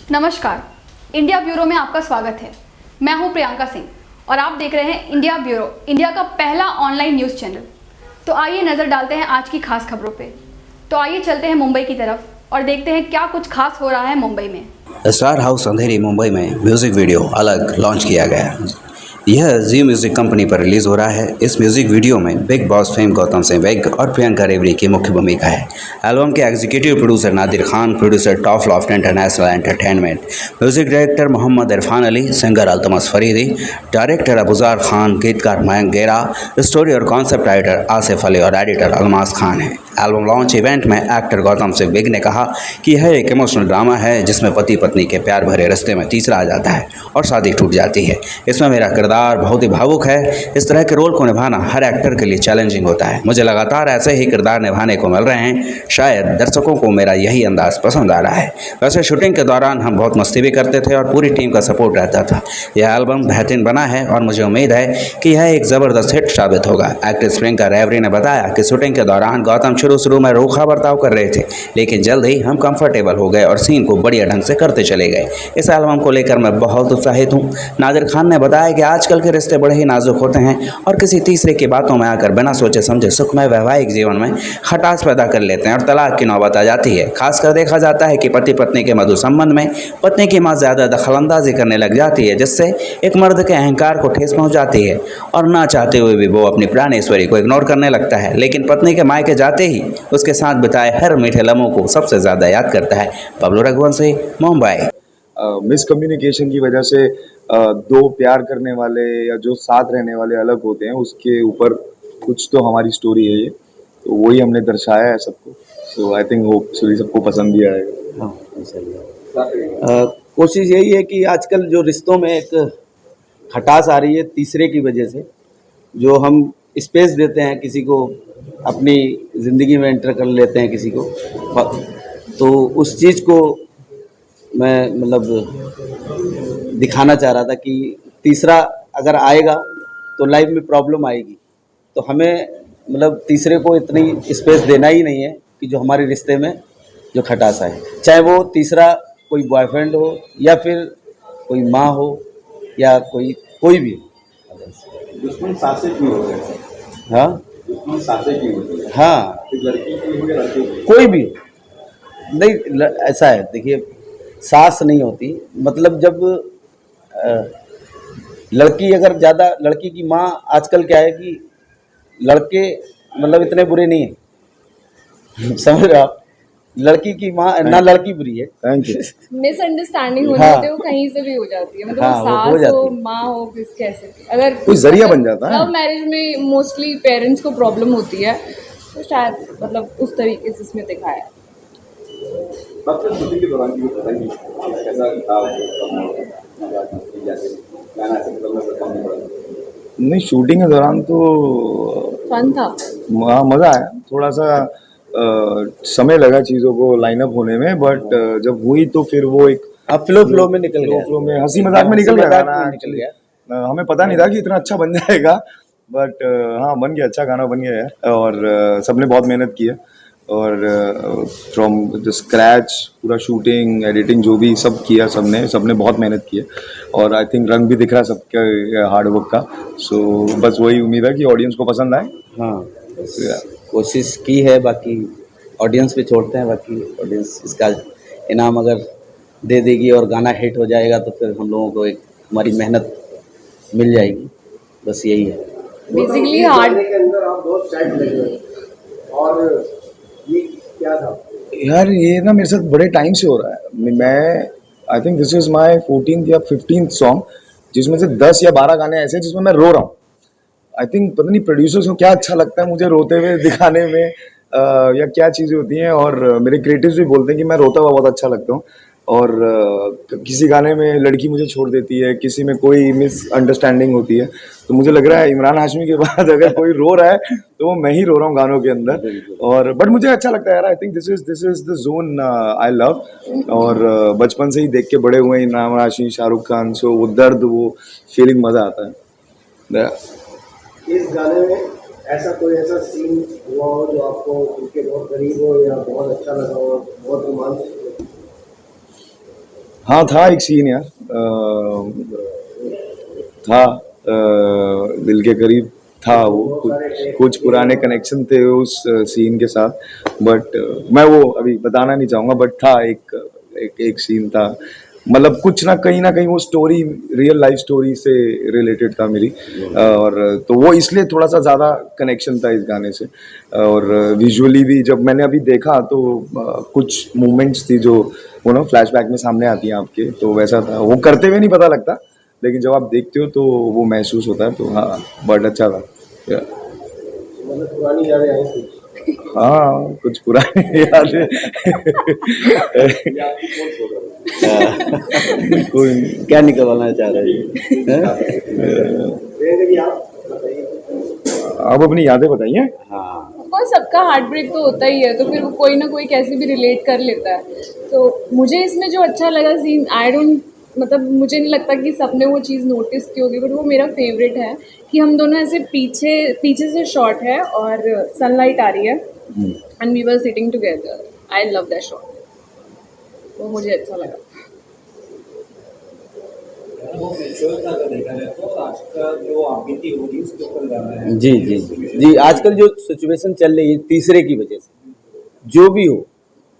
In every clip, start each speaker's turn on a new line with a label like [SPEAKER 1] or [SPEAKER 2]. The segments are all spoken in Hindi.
[SPEAKER 1] नमस्कार, इंडिया ब्यूरो में आपका स्वागत है। मैं हूं प्रियंका सिंह और आप देख रहे हैं इंडिया ब्यूरो, इंडिया का पहला ऑनलाइन न्यूज़ चैनल। तो आइए नज़र डालते हैं आज की खास खबरों पे। तो आइए चलते हैं मुंबई की तरफ और देखते हैं क्या कुछ खास हो रहा है मुंबई में।
[SPEAKER 2] स्टार हाउस अंधेरी मुंबई में म्यूजिक वीडियो अलग लॉन्च किया गया। यह जी म्यूजिक कंपनी पर रिलीज हो रहा है। इस म्यूजिक वीडियो में big boss fame Gautam Singh वेग और प्रियंका रेवड़ी की मुख्य भूमिका है। एल्बम के executive producer Nadir Khan, producer top loft international entertainment, music director Mohammad Irfan Ali, singer Altamash Faridi, director Abuzar Khan, गीतकार मयंक गेरा, स्टोरी और कॉन्सेप्ट राइटर आसिफ अली और एडिटर अलमास खान है। एल्बम लॉन्च इवेंट में एक्टर गौतम सिंह वेग ने कहा कि यह एक इमोशनल ड्रामा है जिसमें पति पत्नी के प्यार भरे रिश्ते में तीसरा आ जाता है और शादी टूट जाती है। इसमें मेरा किरदार बहुत ही भावुक है। इस तरह के रोल को निभाना हर एक्टर के लिए चैलेंजिंग होता है। मुझे लगातार ऐसे ही किरदार निभाने को मिल रहे हैं। शायद दर्शकों को मेरा यही अंदाज पसंद आ रहा है। वैसे शूटिंग के दौरान हम बहुत मस्ती भी करते थे और पूरी टीम का सपोर्ट रहता था। यह एल्बम बेहतरीन बना है और मुझे उम्मीद है कि यह एक ज़बरदस्त हिट साबित होगा। एक्ट्रेस प्रियंका रेवड़ी ने बताया कि शूटिंग के दौरान गौतम शुरू में रूखा बर्ताव कर रहे थे, लेकिन जल्द ही हम कंफर्टेबल हो गए और सीन को बढ़िया ढंग से करते चले गए। इस एल्बम को लेकर मैं बहुत उत्साहित हूँ। नादिर खान ने बताया कि आजकल के रिश्ते बड़े ही नाजुक होते हैं और किसी तीसरे की बातों में आकर बिना सोचे समझे सुखमय वैवाहिक जीवन में खटास पैदा कर लेते हैं और तलाक की नौबत आ जाती है। खासकर देखा जाता है कि पति पत्नी के मधुर संबंध में पत्नी की मां ज़्यादा दखलंदाजी करने लग जाती है, जिससे एक मर्द के अहंकार को ठेस पहुंच जाती है और ना चाहते हुए भी वो अपनी प्राणेश्वरी को इग्नोर करने लगता है। लेकिन पत्नी के मायके जाते ही उसके साथ बिताए हर मीठे लम्हों को सबसे ज़्यादा याद करता है। बबलू रघुवंशी, मुंबई।
[SPEAKER 3] मिसकम्युनिकेशन की वजह से दो प्यार करने वाले या जो साथ रहने वाले अलग होते हैं, उसके ऊपर कुछ तो हमारी स्टोरी है ये, तो वही हमने दर्शाया है सबको। सो आई थिंक होपफुली सबको पसंद भी आएगा।
[SPEAKER 4] हाँ, कोशिश यही है कि आजकल जो रिश्तों में एक खटास आ रही है तीसरे की वजह से, जो हम स्पेस देते हैं किसी को, अपनी ज़िंदगी में एंटर कर लेते हैं किसी को, तो उस चीज़ को मैं मतलब दिखाना चाह रहा था कि तीसरा अगर आएगा तो लाइफ में प्रॉब्लम आएगी। तो हमें मतलब तीसरे को इतनी स्पेस देना ही नहीं है कि जो हमारे रिश्ते में जो खटास आए, चाहे वो तीसरा कोई बॉयफ्रेंड हो या फिर कोई माँ हो या कोई भी।
[SPEAKER 3] दुश्मन सासे क्यों होते हैं?
[SPEAKER 4] हाँ,
[SPEAKER 3] दुश्मन सासे क्यों होते हैं?
[SPEAKER 4] हाँ,
[SPEAKER 3] लड़की की हो या लड़के की?
[SPEAKER 4] कोई भी नहीं। ऐसा है, देखिए, सास नहीं होती, मतलब जब लड़की अगर ज़्यादा, लड़की की माँ, आजकल क्या है कि लड़के मतलब इतने बुरे नहीं हैं समझ रहे हो आप, लड़की की माँ ना, लड़की बुरी है।
[SPEAKER 3] Thank you.
[SPEAKER 5] मिसअंडरस्टैंडिंग हो
[SPEAKER 4] हाँ,
[SPEAKER 5] जाती है, वो कहीं से भी हो जाती है, मतलब
[SPEAKER 4] हाँ,
[SPEAKER 5] वो
[SPEAKER 4] वो हो
[SPEAKER 5] सास
[SPEAKER 4] जाती
[SPEAKER 5] हो,
[SPEAKER 4] है।
[SPEAKER 5] माँ हो, किस कैसे भी। अगर
[SPEAKER 3] कोई जरिया बन जाता है।
[SPEAKER 5] लव मैरिज में मोस्टली पेरेंट्स को प्रॉब्लम होती है, तो शायद मतलब उस तरीके से इसमें दिखाया है।
[SPEAKER 3] शूटिंग के दौरान भी पता नहीं कैसा था, नहीं शूटिंग के दौरान तो
[SPEAKER 5] फन था।
[SPEAKER 3] मज़ा आया। थोड़ा सा समय लगा चीज़ों को लाइन अप होने में, बट जब हुई तो फिर वो एक
[SPEAKER 4] अब फ्लो में निकल गया,
[SPEAKER 3] फ्लो में हंसी मजाक में निकल गया गाना।
[SPEAKER 4] निकल गया।
[SPEAKER 3] हमें पता नहीं था कि इतना अच्छा बन जाएगा, बट हाँ बन गया, अच्छा गाना बन गया है। और सबने बहुत मेहनत की है और फ्रॉम द स्क्रैच पूरा शूटिंग एडिटिंग जो भी सब किया, सबने बहुत मेहनत की है और आई थिंक रंग भी दिख रहा है सबके हार्डवर्क का। सो बस वही उम्मीद है कि ऑडियंस को पसंद आए।
[SPEAKER 4] हाँ, कोशिश की है, बाकी ऑडियंस पे छोड़ते हैं। बाकी ऑडियंस इसका इनाम अगर दे देगी और गाना हिट हो जाएगा तो फिर हम लोगों को एक हमारी मेहनत मिल जाएगी, बस यही है।
[SPEAKER 5] बेसिकली हार्ड
[SPEAKER 6] के अंदर आप बहुत सैड लग रहे हो, और ये क्या था?
[SPEAKER 3] यार ये ना मेरे साथ बड़े टाइम से हो रहा है। मैं I think this is my 14th या 15th सॉन्ग, जिसमें से 10 या 12 गाने ऐसे हैं जिसमें मैं रो रहा हूँ। आई थिंक पता नहीं प्रोड्यूसर्स को क्या अच्छा लगता है मुझे रोते हुए दिखाने में, या क्या चीज़ें होती हैं। और मेरे क्रिएटिव्स भी बोलते हैं कि मैं रोता हुआ बहुत अच्छा लगता हूँ। और किसी गाने में लड़की मुझे छोड़ देती है, किसी में कोई मिसअंडरस्टैंडिंग होती है, तो मुझे लग रहा है इमरान हाशमी के बाद अगर कोई रो रहा है तो वो मैं ही रो रहा हूँ गानों के अंदर। और बट मुझे अच्छा लगता है यार। I think this is the zone I love. और बचपन से ही देख के बड़े हुए इमरान हाशमी, शाहरुख खान, सो वो दर्द, वो फीलिंग, मज़ा आता है।
[SPEAKER 6] इस गाने में ऐसा कोई ऐसा सीन हुआ हो जो आपको उनके बहुत करीब हो या बहुत अच्छा लगा हो, बहुत रोमांचक?
[SPEAKER 3] हाँ था एक सीन यार, था दिल के करीब था वो, कुछ पुराने कनेक्शन थे उस सीन के साथ, बट मैं वो अभी बताना नहीं चाहूँगा, बट था एक सीन था, मतलब कुछ ना कहीं वो स्टोरी रियल लाइफ स्टोरी से रिलेटेड था मेरी, और तो वो इसलिए थोड़ा सा ज़्यादा कनेक्शन था इस गाने से। और विजुअली भी जब मैंने अभी देखा तो कुछ मूवमेंट्स थी जो वो ना फ्लैशबैक में सामने आती हैं आपके, तो वैसा था, वो करते हुए नहीं पता लगता, लेकिन जब आप देखते हो तो वो महसूस होता है, तो हाँ बट अच्छा था। Yeah.
[SPEAKER 6] मतलब पुरानी यादें आई कुछ
[SPEAKER 3] हाँ कुछ पुरानी यादें
[SPEAKER 6] या आपकी कौन सो रहा
[SPEAKER 3] कोई नहीं।
[SPEAKER 4] क्या निकलवाना चाह रहे हैं?
[SPEAKER 6] है कि आप बताइए।
[SPEAKER 3] आप अपनी यादें बताइए।
[SPEAKER 4] हाँ,
[SPEAKER 5] ऑफकोर्स सबका हार्ट ब्रेक तो होता ही है, तो फिर वो कोई ना कोई कैसे भी रिलेट कर लेता है। तो मुझे इसमें जो अच्छा लगा सीन, आई डोंट, मतलब मुझे नहीं लगता कि सबने वो चीज़ नोटिस की होगी, बट वो मेरा फेवरेट है कि हम दोनों ऐसे पीछे से शॉट है और सनलाइट आ रही है and we were sitting together. I love that shot, वो मुझे अच्छा लगा।
[SPEAKER 7] वो मैच्योरता का देखा जाए तो आज का जो आपबीती होगी उसके ऊपर गाना है।
[SPEAKER 4] जी जी जी, आजकल जो सिचुएशन चल रही है तीसरे की वजह से, जो भी हो,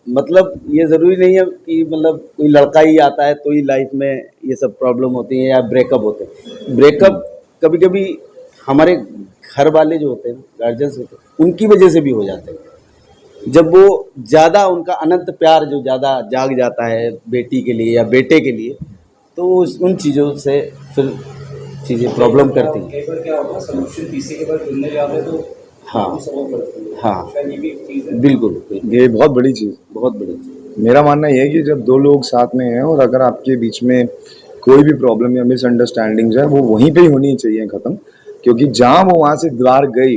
[SPEAKER 4] मतलब ये ज़रूरी नहीं है कि मतलब कोई लड़का ही आता है तो ही लाइफ में ये सब प्रॉब्लम होती है या ब्रेकअप होते हैं। ब्रेकअप कभी कभी हमारे घर वाले जो होते हैं, गार्जियंस होते हैं, उनकी वजह से भी हो जाते हैं। जब वो ज़्यादा उनका अनंत प्यार जो ज़्यादा जाग जाता है बेटी के लिए या बेटे के लिए, तो उन चीज़ों से फिर चीज़ें प्रॉब्लम करती हैं।
[SPEAKER 7] कई बार क्या होता है सोल्यूशन पीसी के बाद ढूंढने जाते हैं तो
[SPEAKER 4] हाँ
[SPEAKER 7] सॉल्व करती है।
[SPEAKER 4] हाँ,
[SPEAKER 7] शायद ये भी एक चीज़ है।
[SPEAKER 4] बिल्कुल,
[SPEAKER 3] ये बहुत बड़ी चीज़,
[SPEAKER 4] बहुत बड़ी चीज़।
[SPEAKER 3] मेरा मानना ये है कि जब दो लोग साथ में हैं और अगर आपके बीच में कोई भी प्रॉब्लम या मिसअंडरस्टैंडिंग्स है, वो वहीं पे ही होनी चाहिए ख़त्म, क्योंकि जहाँ वो वहाँ से दीवार गई,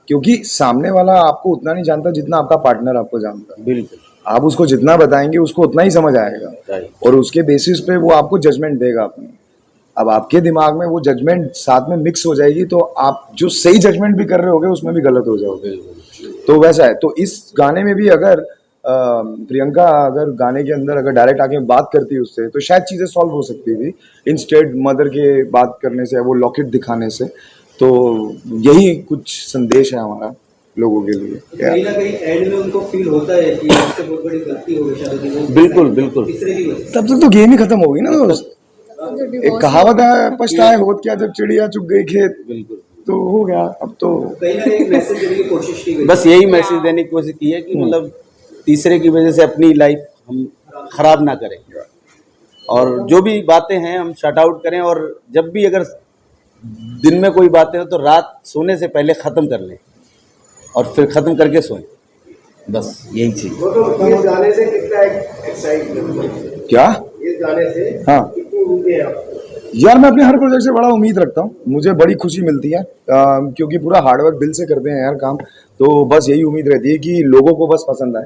[SPEAKER 3] क्योंकि सामने वाला आपको उतना नहीं जानता जितना आपका पार्टनर आपको जानता है।
[SPEAKER 4] बिल्कुल
[SPEAKER 3] आप उसको जितना बताएंगे उसको उतना ही समझ आएगा,
[SPEAKER 4] राइट।
[SPEAKER 3] और उसके बेसिस पे वो आपको जजमेंट देगा अपनी। अब आपके दिमाग में वो जजमेंट साथ में मिक्स हो जाएगी, तो आप जो सही जजमेंट भी कर रहे होगे उसमें भी गलत हो जाओगे। तो वैसा है, तो इस गाने में भी अगर प्रियंका अगर गाने के अंदर अगर डायरेक्ट आके बात करती उससे, तो शायद चीज़ें सॉल्व हो सकती थी, इंस्टेड मदर के बात करने से, वो लॉकेट दिखाने से। तो यही कुछ संदेश है हमारा लोगों के लिए।
[SPEAKER 7] कहीं ना कहीं एंड में उनको फील होता है कि इससे बहुत बड़ी गलती हो गई शायद।
[SPEAKER 4] बिल्कुल बिल्कुल।
[SPEAKER 7] तीसरे की वजह से।
[SPEAKER 3] तब तक तो गेम ही खत्म होगी ना दोस्त।
[SPEAKER 5] जो
[SPEAKER 3] एक
[SPEAKER 5] divorce
[SPEAKER 3] कहावत है, पछताए होत क्या जब चिड़िया चुग गई खेत,
[SPEAKER 4] बिल्कुल,
[SPEAKER 3] तो हो गया अब तो।
[SPEAKER 7] कहीं ना कहीं मैसेज देने की कोशिश की गई।
[SPEAKER 4] बस यही मैसेज देने की कोशिश की है कि मतलब तीसरे की वजह से अपनी लाइफ हम खराब ना करें, और जो भी बातें हैं हम शट आउट करें, और जब भी अगर दिन में कोई बातें हो तो रात सोने से पहले ख़त्म कर लें और फिर ख़त्म करके सोएं, बस यही चीज़।
[SPEAKER 6] वो तो इस गाने से कितना एक्साइटमेंट,
[SPEAKER 3] क्या
[SPEAKER 6] इस गाने से
[SPEAKER 3] हाँ
[SPEAKER 6] कितनी उम्मीदें हैं आपको?
[SPEAKER 3] यार, मैं अपने हर प्रोजेक्ट से बड़ा उम्मीद रखता हूँ, मुझे बड़ी खुशी मिलती है, क्योंकि पूरा हार्डवर्क दिल से करते हैं यार काम। तो बस यही उम्मीद रहती है कि लोगों को बस पसंद आए,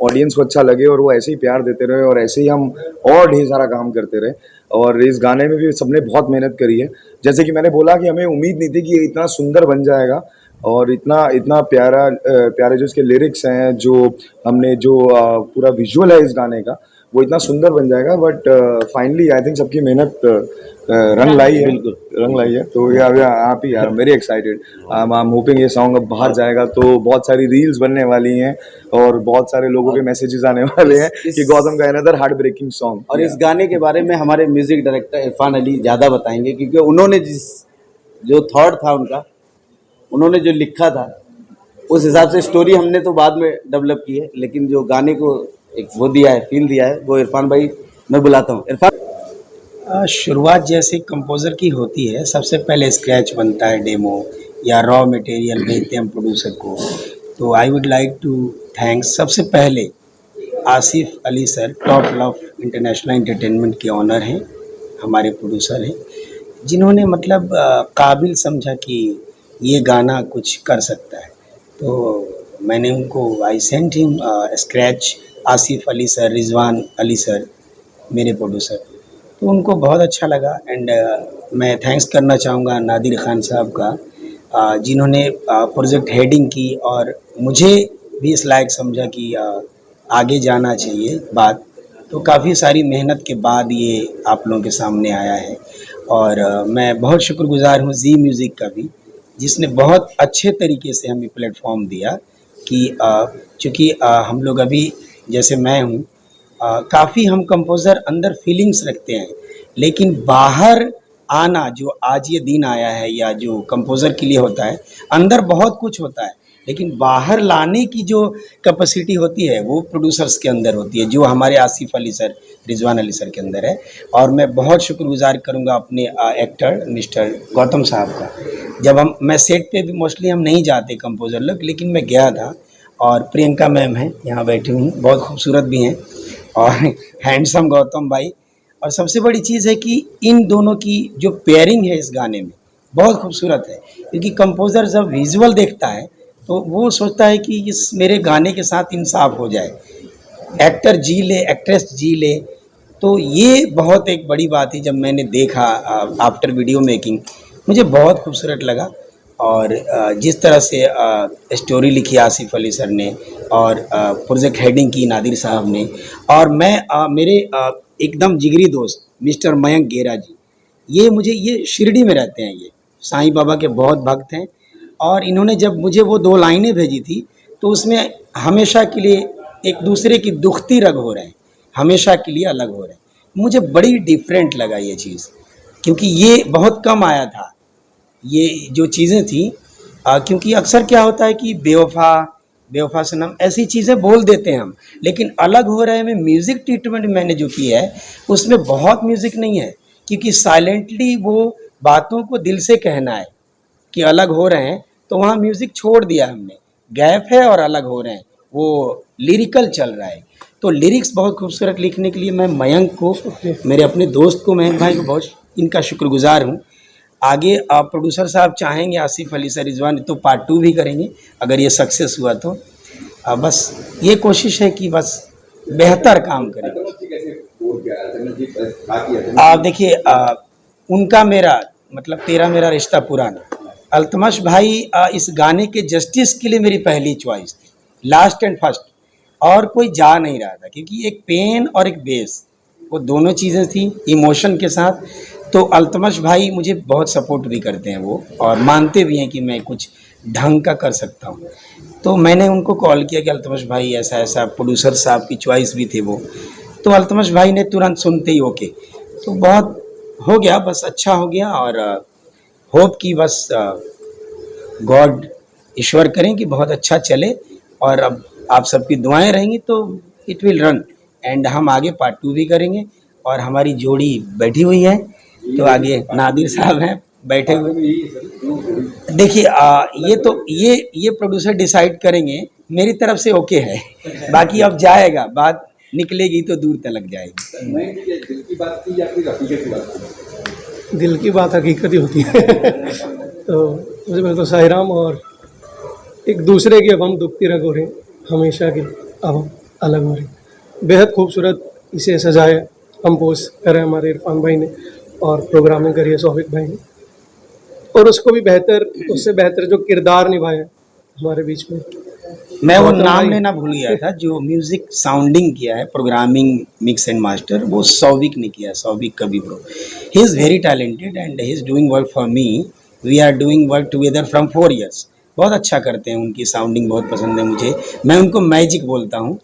[SPEAKER 3] ऑडियंस को अच्छा लगे, और वो ऐसे ही प्यार देते रहे, और ऐसे ही हम और ढेर सारा काम करते रहे। और इस गाने में भी सबने बहुत मेहनत करी है, जैसे कि मैंने बोला कि हमें उम्मीद नहीं थी कि ये इतना सुंदर बन जाएगा, और इतना प्यारा प्यारे जो इसके लिरिक्स हैं, जो हमने जो पूरा विजुअल है इस गाने का, वो इतना सुंदर बन जाएगा। बट फाइनली आई थिंक सबकी मेहनत रंग लाई है,
[SPEAKER 4] बिल्कुल
[SPEAKER 3] रंग लाई है। तो यार आप ही यार very excited, I am hoping ये सॉन्ग अब बाहर जाएगा तो बहुत सारी रील्स बनने वाली हैं, और बहुत सारे लोगों के मैसेजेस आने वाले हैं कि गौतम का अनदर हार्ट ब्रेकिंग सॉन्ग।
[SPEAKER 4] और इस गाने के बारे में हमारे म्यूज़िक डायरेक्टर इरफान अली ज़्यादा बताएंगे, क्योंकि उन्होंने जो थॉट था उनका, उन्होंने जो लिखा था, उस हिसाब से स्टोरी हमने तो बाद में डेवलप की है, लेकिन जो गाने को एक वो दिया है, फील दिया है, वो इरफान भाई मैं बुलाता हूँ। इरफान,
[SPEAKER 8] शुरुआत जैसे कंपोज़र की होती है, सबसे पहले स्क्रैच बनता है, डेमो या रॉ मटेरियल भेजते हैं हम प्रोड्यूसर को। तो I would like to thanks सबसे पहले Asif Ali sir, top love international entertainment के ऑनर हैं, हमारे प्रोड्यूसर हैं, जिन्होंने मतलब काबिल समझा कि ये गाना कुछ कर सकता है। तो मैंने उनको I sent him scratch, Asif Ali sir, Rizwan Ali sir मेरे प्रोड्यूसर, तो उनको बहुत अच्छा लगा। एंड मैं थैंक्स करना चाहूँगा नादिर खान साहब का, जिन्होंने प्रोजेक्ट हेडिंग की और मुझे भी इस लायक समझा कि आगे जाना चाहिए बात। तो काफ़ी सारी मेहनत के बाद ये आप लोगों के सामने आया है। और मैं बहुत शुक्रगुज़ार हूँ जी म्यूज़िक का भी, जिसने बहुत अच्छे तरीके से हमें प्लेटफॉर्म दिया कि चूँकि हम लोग अभी जैसे मैं हूँ, काफ़ी हम कंपोज़र अंदर फीलिंग्स रखते हैं, लेकिन बाहर आना जो आज ये दिन आया है या जो कंपोज़र के लिए होता है, अंदर बहुत कुछ होता है, लेकिन बाहर लाने की जो कैपेसिटी होती है वो प्रोड्यूसर्स के अंदर होती है, जो हमारे आसिफ अली सर, रिजवान अली सर के अंदर है। और मैं बहुत शुक्रगुज़ार करूँगा अपने एक्टर मिस्टर गौतम साहब का। जब मैं सेट पे भी मोस्टली हम नहीं जाते कंपोज़र लोग, लेकिन मैं गया था और प्रियंका मैम हैं यहाँ बैठी हुई, बहुत खूबसूरत भी हैं, और हैंडसम गौतम भाई। और सबसे बड़ी चीज़ है कि इन दोनों की जो पेयरिंग है इस गाने में बहुत खूबसूरत है, क्योंकि कंपोज़र जब विजुअल देखता है तो वो सोचता है कि इस मेरे गाने के साथ इंसाफ हो जाए, एक्टर जी ले, एक्ट्रेस जी ले। तो ये बहुत एक बड़ी बात है। जब मैंने देखा आफ्टर वीडियो मेकिंग, मुझे बहुत खूबसूरत लगा। और जिस तरह से स्टोरी लिखी आसिफ अली सर ने और प्रोजेक्ट हेडिंग की नादिर साहब ने, और मैं मेरे एकदम जिगरी दोस्त मिस्टर मयंक गेरा जी, ये शिरडी में रहते हैं, ये साईं बाबा के बहुत भक्त हैं। और इन्होंने जब मुझे वो 2 लाइनें भेजी थी तो उसमें हमेशा के लिए एक दूसरे की दुखती रग हो रहे हैं, हमेशा के लिए अलग हो रहे हैं। मुझे बड़ी डिफरेंट लगा ये चीज़, क्योंकि ये बहुत कम आया था ये जो चीज़ें थी। क्योंकि अक्सर क्या होता है कि बेवफा सनम ऐसी चीज़ें बोल देते हैं हम, लेकिन अलग हो रहे में म्यूज़िक ट्रीटमेंट मैंने जो की है उसमें बहुत म्यूज़िक नहीं है, क्योंकि साइलेंटली वो बातों को दिल से कहना है कि अलग हो रहे हैं, तो वहाँ म्यूज़िक छोड़ दिया हमने, गैप है और अलग हो रहे हैं, वो लिरिकल चल रहा है। तो लिरिक्स बहुत खूबसूरत लिखने के लिए मैं मयंक को, मेरे अपने दोस्त को, मयंक भाई को बहुत इनका शुक्रगुज़ार हूँ। आगे प्रोड्यूसर साहब चाहेंगे आसिफ अली सर, रिजवान, तो पार्ट 2 भी करेंगे अगर ये सक्सेस हुआ तो। बस ये कोशिश है कि बस बेहतर काम करें। आप देखिए, उनका मेरा मतलब तेरा मेरा रिश्ता पुराना, अल्तमश भाई इस गाने के जस्टिस के लिए मेरी पहली चॉइस थी, लास्ट एंड फर्स्ट, और कोई जा नहीं रहा था, क्योंकि एक पेन और एक बेस, वो दोनों चीज़ें थी इमोशन के साथ। तो अल्तमश भाई मुझे बहुत सपोर्ट भी करते हैं वो, और मानते भी हैं कि मैं कुछ ढंग का कर सकता हूँ। तो मैंने उनको कॉल किया कि अल्तमश भाई ऐसा ऐसा, प्रोड्यूसर साहब की चॉइस भी थे वो, तो अल्तमश भाई ने तुरंत सुनते ही ओके, तो बहुत हो गया, बस अच्छा हो गया। और होप कि बस गॉड ईश्वर करें कि बहुत अच्छा चले, और अब आप सबकी दुआएं रहेंगी तो इट विल रन, एंड हम आगे पार्ट 2 भी करेंगे। और हमारी जोड़ी बैठी हुई है, तो आगे नादिर साहब हैं बैठे हुए। देखिए, ये तो ये प्रोड्यूसर डिसाइड करेंगे, मेरी तरफ से ओके है, बाकी अब जाएगा, बात निकलेगी तो दूर तक जाएगी।
[SPEAKER 7] दिल की बात की या फिर हकीकत की बात की?
[SPEAKER 9] दिल की बात हकीकत ही होती है। तो मुझे मैं तो साहिराम, और एक दूसरे की अब हम दुखती रग हो रहे हैं, हमेशा की अब हम अलग हो रहे हैं। बेहद खूबसूरत इसे सजाया, कंपोज करा हमारे इरफान भाई ने, और प्रोग्रामिंग करी है सौफिक भाई ने, और उसको भी बेहतर, उससे बेहतर जो किरदार निभाया हमारे बीच में।
[SPEAKER 8] मैं वो नाम लेना भूल गया था, जो म्यूजिक साउंडिंग किया है, प्रोग्रामिंग, मिक्स एंड मास्टर, वो सौविक ने किया, सौविक कभी bro. He is very talented and he is doing work for me. We are doing work together from 4 years। बहुत अच्छा करते हैं, उनकी साउंडिंग बहुत पसंद है मुझे, मैं उनको मैजिक बोलता हूँ।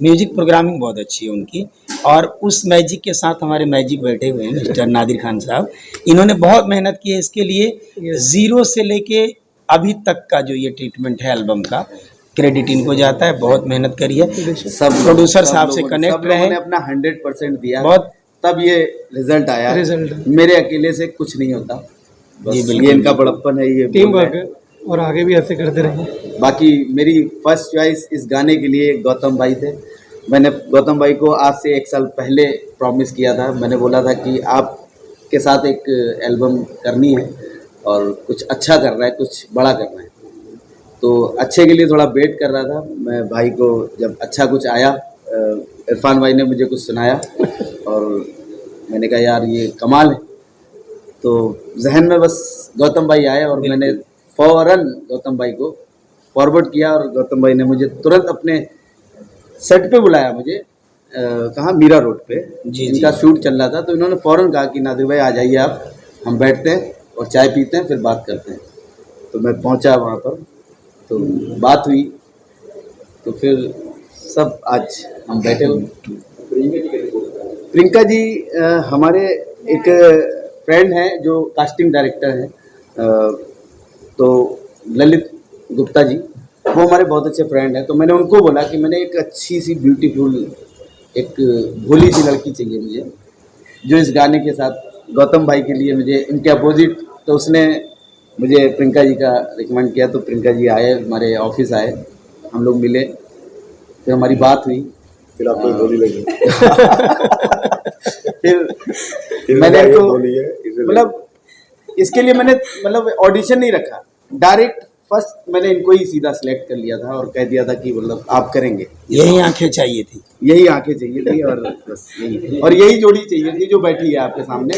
[SPEAKER 8] म्यूजिक प्रोग्रामिंग बहुत अच्छी है उनकी, और उस मैजिक के साथ हमारे मैजिक बैठे हुए हैं मिस्टर नादिर खान साहब। इन्होंने बहुत मेहनत की है इसके लिए, 0 से लेके अभी तक का जो ये ट्रीटमेंट है एल्बम का, क्रेडिट इनको जाता है, बहुत मेहनत करी है। सब प्रोड्यूसर साहब से कनेक्ट रहे,
[SPEAKER 4] अपना 100% दिया,
[SPEAKER 8] बहुत,
[SPEAKER 4] तब ये रिजल्ट आया। मेरे अकेले से कुछ नहीं होता, बस ये इनका बड़प्पन है, ये
[SPEAKER 9] टीम वर्क है, और आगे भी ऐसे करते रहेंगे।
[SPEAKER 4] बाकी मेरी फर्स्ट चॉइस इस गाने के लिए गौतम भाई थे। मैंने गौतम भाई को आज से 1 साल पहले प्रॉमिस किया था, मैंने बोला था कि आपके साथ एक एल्बम करनी है, और कुछ अच्छा करना है, कुछ बड़ा करना है। तो अच्छे के लिए थोड़ा वेट कर रहा था मैं भाई को, जब अच्छा कुछ आया, इरफान भाई ने मुझे कुछ सुनाया, और मैंने कहा यार ये कमाल है। तो जहन में बस गौतम भाई आए, और मैंने फ़ौरन गौतम भाई को फॉरवर्ड किया, और गौतम भाई ने मुझे तुरंत अपने सेट पे बुलाया मुझे, कहाँ मीरा रोड पे
[SPEAKER 8] जी,
[SPEAKER 4] इनका शूट चल रहा था, तो इन्होंने फ़ौरन कहा कि नादिर भाई आ जाइए आप, हम बैठते हैं और चाय पीते हैं फिर बात करते हैं। तो मैं पहुंचा वहाँ पर, तो बात हुई, तो फिर सब आज हम बैठे हुए। प्रियंका जी हमारे एक फ्रेंड हैं जो कास्टिंग डायरेक्टर हैं, तो ललित गुप्ता जी, वो हमारे बहुत अच्छे फ्रेंड हैं। तो मैंने उनको बोला कि मैंने एक अच्छी सी ब्यूटीफुल एक भोली सी लड़की चाहिए मुझे, जो इस गाने के साथ गौतम भाई के लिए मुझे इनके अपोजिट। तो उसने मुझे प्रियंका जी का रिकमेंड किया, तो प्रियंका जी आए, हमारे ऑफिस आए, हम लोग मिले, फिर हमारी बात हुई,
[SPEAKER 3] फिर आपको बोली लगी।
[SPEAKER 4] फिर मैंने इनको मतलब इसके लिए मैंने मतलब ऑडिशन नहीं रखा, डायरेक्ट फर्स्ट मैंने इनको ही सीधा सिलेक्ट कर लिया था और कह दिया था कि मतलब आप करेंगे।
[SPEAKER 8] यही आंखें चाहिए थी।
[SPEAKER 4] यही आंखें चाहिए थी और बस यही, और यही जोड़ी चाहिए थी जो बैठी है आपके सामने,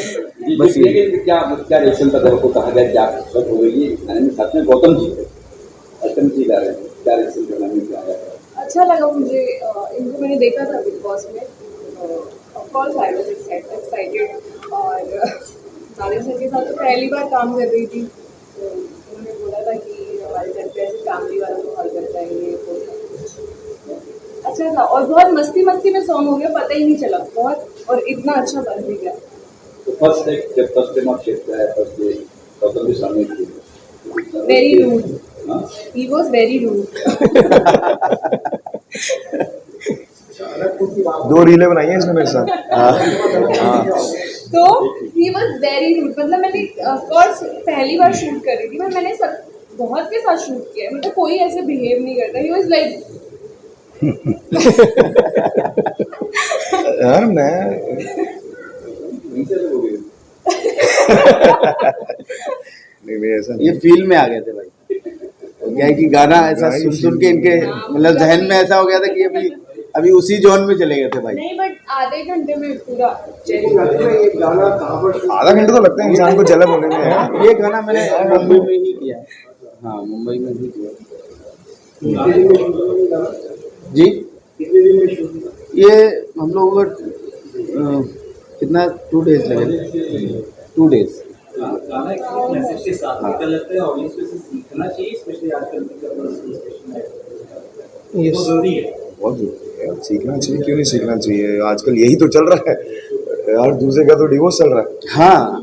[SPEAKER 4] बस ये।
[SPEAKER 7] क्या क्या रिएक्शन था जब आपको कहा गया क्या बात हो गई है में साथ में गौतम जी थे, गौतम जी ला रहे हैं, क्या रिएक्शन करना में क्या आया?
[SPEAKER 5] अच्छा लगा मुझे, इनको मैंने देखा था बिग बॉस में, of course I was excited, और नादिर सर के साथ तो पहली बार काम कर रही थी, तो उन्होंने बोला था कि हमारे घर पे ऐसे फैमिली वालों को हल करता है ये वो। अच्छा था, और बहुत मस्ती मस्ती में सॉन्ग हो गया, पता ही नहीं चला बहुत, और इतना अच्छा बन भी गया।
[SPEAKER 7] तो फर्स्ट टाइम आप शेयर है, फर्स्ट डे गौतम के सामने थी,
[SPEAKER 5] very rude, he was very rude.
[SPEAKER 3] 2 रीलें बनाई हैं इसने मेरे साथ।
[SPEAKER 5] तो ही वाज वेरी रूड, मतलब मैंने कोर्स पहली बार शूट कर रही थी, पर मैंने सब बहुत के साथ शूट किया है, मतलब कोई ऐसे बिहेव नहीं करता, ही वाज लाइक
[SPEAKER 3] यार मैं नहीं ऐसा
[SPEAKER 4] ये फील में आ गए थे भाई, तो क्या है कि गाना ऐसा सुन सुन के इनके मतलब जहन में ऐसा हो गया था कि अभी उसी जोन में चले गए थे भाई।
[SPEAKER 5] नहीं, बट आधे घंटे में पूरा
[SPEAKER 6] ये गाना कहाँ पर
[SPEAKER 3] आधा घंटा तो लगता है इंसान को जलब होने में यार।
[SPEAKER 4] ये गाना मैंने मुंबई में ही किया है, हाँ मुंबई में ही किया। जी
[SPEAKER 6] कितने दिन में शूट?
[SPEAKER 4] ये हम लोग कितना 2 डेज लगे, 2 डेज।
[SPEAKER 7] गाना एक मैसेज के साथ निकल लेते हैं, ऑडियंस को सीखना चाहिए, स्पेशली आजकल की
[SPEAKER 9] यस
[SPEAKER 7] जरूरी है।
[SPEAKER 3] बहुत जरूरी है, सीखना चाहिए, क्यों नहीं सीखना चाहिए, आजकल यही तो चल रहा है यार, दूसरे का तो डिवोर्स चल रहा है।
[SPEAKER 4] हाँ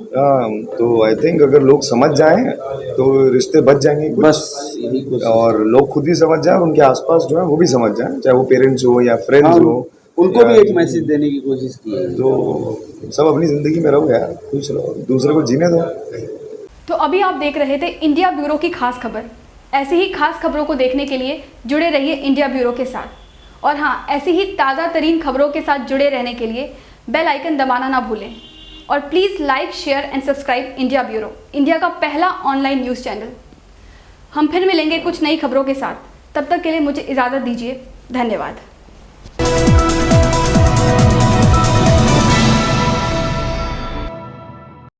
[SPEAKER 3] तो आई थिंक अगर लोग समझ जाएं तो रिश्ते बच जाएंगे कुछ।
[SPEAKER 4] बस यही कुछ,
[SPEAKER 3] और लोग खुद ही समझ जाएं, उनके आसपास जो है वो भी समझ जाएं, चाहे वो पेरेंट्स हो या फ्रेंड्स
[SPEAKER 4] हाँ,
[SPEAKER 3] हो,
[SPEAKER 4] उनको भी एक मैसेज देने की कोशिश की है।
[SPEAKER 3] तो सब अपनी ज़िंदगी में रहो यार, खुश रहो, दूसरे को जीने दो।
[SPEAKER 1] तो अभी आप देख रहे थे इंडिया ब्यूरो की खास खबर। ऐसी ही खास खबरों को देखने के लिए जुड़े रहिए इंडिया ब्यूरो के साथ। और हाँ, ऐसी ही ताज़ा तरीन खबरों के साथ जुड़े रहने के लिए बेल आइकन दबाना ना भूलें। और please like, share and subscribe India bureau, India का पहला ऑनलाइन न्यूज़ चैनल। हम फिर मिलेंगे कुछ नई खबरों के साथ, तब तक के लिए मुझे इजाज़त दीजिए। धन्यवाद।